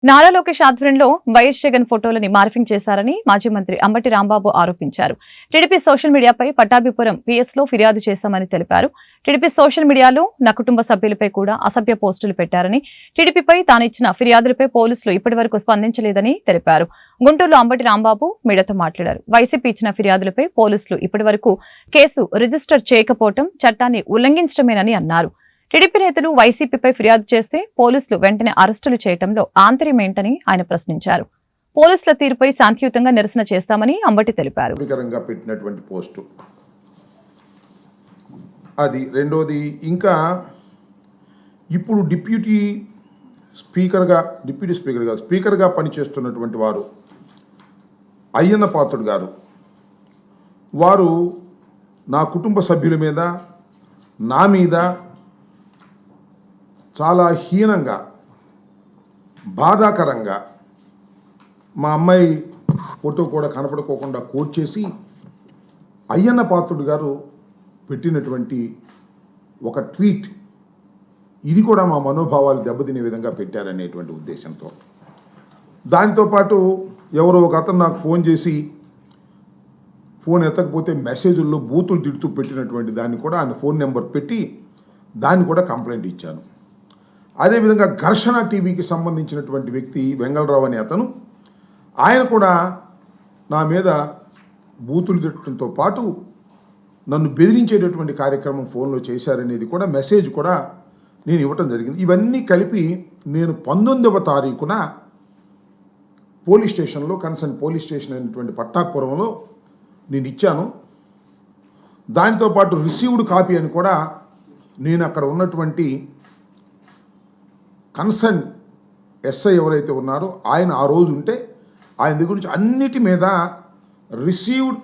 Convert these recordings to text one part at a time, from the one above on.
నారా లోకేష్ ఆధ్వర్యంలో YS Jagan ఫోటోలని morphing చేశారని మాజీ మంత్రి అంబటి రాంబాబు ఆరోపించారు. టీడీపీ సోషల్ మీడియాపై పట్టాభిపురం పిఎస్ లో ఫిర్యాదు చేశామని తెలిపారు. టీడీపీ సోషల్ మీడియాలో నా కుటుంబ సభ్యులపై కూడా అసభ్య పోస్టులు పెట్టారని, టీడీపీపై తానిచ్చిన ఫిర్యాదులపై పోలీసులు ఇప్పటివరకు స్పందించలేదని తెలిపారు. గుంటూరులో అంబటి రాంబాబు మీడియాతో మాట్లాడారు. వైసీపీ ఇచ్చిన ఫిర్యాదులపై పోలీసులు ఇప్పటివరకు కేసు రిజిస్టర్ చేయకపోవడం చట్టాన్ని ఉల్లంఘించడమేనని అన్నారు. టీడీపీ నేతలు వైసీపీపై ఫిర్యాదు చేస్తే పోలీసులు వెంటనే అరెస్టులు చేయడంలో ఆంతర్యమేంటని ఆయన ప్రశ్నించారు. పోలీసుల తీరుపై శాంతియుతంగా నిరసన చేస్తామని అంబటి తెలిపారు. పెట్టినటువంటి పోస్టు అది రెండోది. ఇంకా ఇప్పుడు డిప్యూటీ స్పీకర్గా పనిచేస్తున్నటువంటి వారు అయ్యన్న పాత్రుడు గారు, వారు నా కుటుంబ సభ్యుల మీద, నా మీద చాలా హీనంగా, బాధాకరంగా మా అమ్మాయి ఫోటో కూడా కనపడుకోకుండా కోట్ చేసి అయ్యన్న పాత్రుడు గారు పెట్టినటువంటి ఒక ట్వీట్, ఇది కూడా మా మనోభావాలు దెబ్బతినే విధంగా పెట్టారనేటువంటి ఉద్దేశంతో. దానితో పాటు ఎవరో ఒక అతను నాకు ఫోన్ చేసి ఫోన్ ఎత్తకపోతే మెసేజ్ల్లో బూతులు తిడుతూ పెట్టినటువంటి దాన్ని కూడా ఆయన ఫోన్ నెంబర్ పెట్టి దాన్ని కూడా కంప్లైంట్ ఇచ్చాను. అదేవిధంగా ఘర్షణ టీవీకి సంబంధించినటువంటి వ్యక్తి వెంగళరావు అనే అతను, ఆయన కూడా నా మీద బూతులు తిట్టడంతో పాటు నన్ను బెదిరించేటటువంటి కార్యక్రమం ఫోన్లో చేశారనేది కూడా మెసేజ్ కూడా నేను ఇవ్వటం జరిగింది. ఇవన్నీ కలిపి నేను 19వ తారీఖున పోలీస్ స్టేషన్లో, కన్సర్న్ పోలీస్ స్టేషన్ అయినటువంటి పట్టాపురంలో నేను ఇచ్చాను. దానితో పాటు రిసీవ్డ్ కాపీ అని కూడా నేను అక్కడ ఉన్నటువంటి కన్సర్న్ ఎస్ఐ ఎవరైతే ఉన్నారో ఆయన ఆ రోజు ఉంటే ఆయన దగ్గర నుంచి అన్నిటి మీద రిసీవ్డ్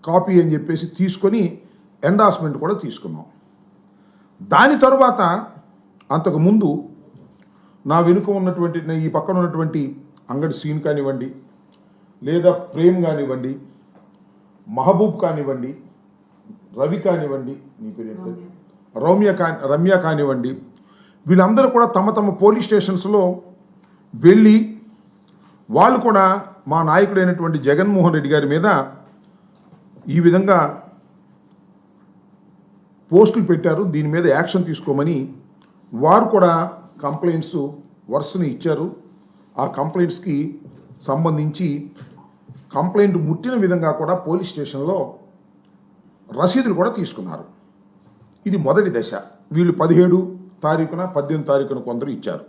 కాపీ అని చెప్పేసి తీసుకొని ఎండార్స్మెంట్ కూడా తీసుకున్నాం. దాని తరువాత అంతకుముందు నా వెనుక ఉన్నటువంటి, ఈ పక్కన ఉన్నటువంటి అంగడి సీన్ కానివ్వండి, లేదా ప్రేమ్ కానివ్వండి, మహబూబ్ కానివ్వండి, రవి కానివ్వండి, నీ పేరు రమ్య కానివ్వండి, వీళ్ళందరూ కూడా తమ తమ పోలీస్ స్టేషన్స్లో వెళ్ళి వాళ్ళు కూడా మా నాయకుడైనటువంటి జగన్మోహన్ రెడ్డి గారి మీద ఈ విధంగా పోస్టులు పెట్టారు, దీని మీద యాక్షన్ తీసుకోమని వారు కూడా కంప్లైంట్స్ వరుసని ఇచ్చారు. ఆ కంప్లైంట్స్కి సంబంధించి కంప్లైంట్ ముట్టిన విధంగా కూడా పోలీస్ స్టేషన్లో రసీదులు కూడా తీసుకున్నారు. ఇది మొదటి దశ. వీళ్ళు 17 తారీఖున 18 తారీఖున కొందరు ఇచ్చారు.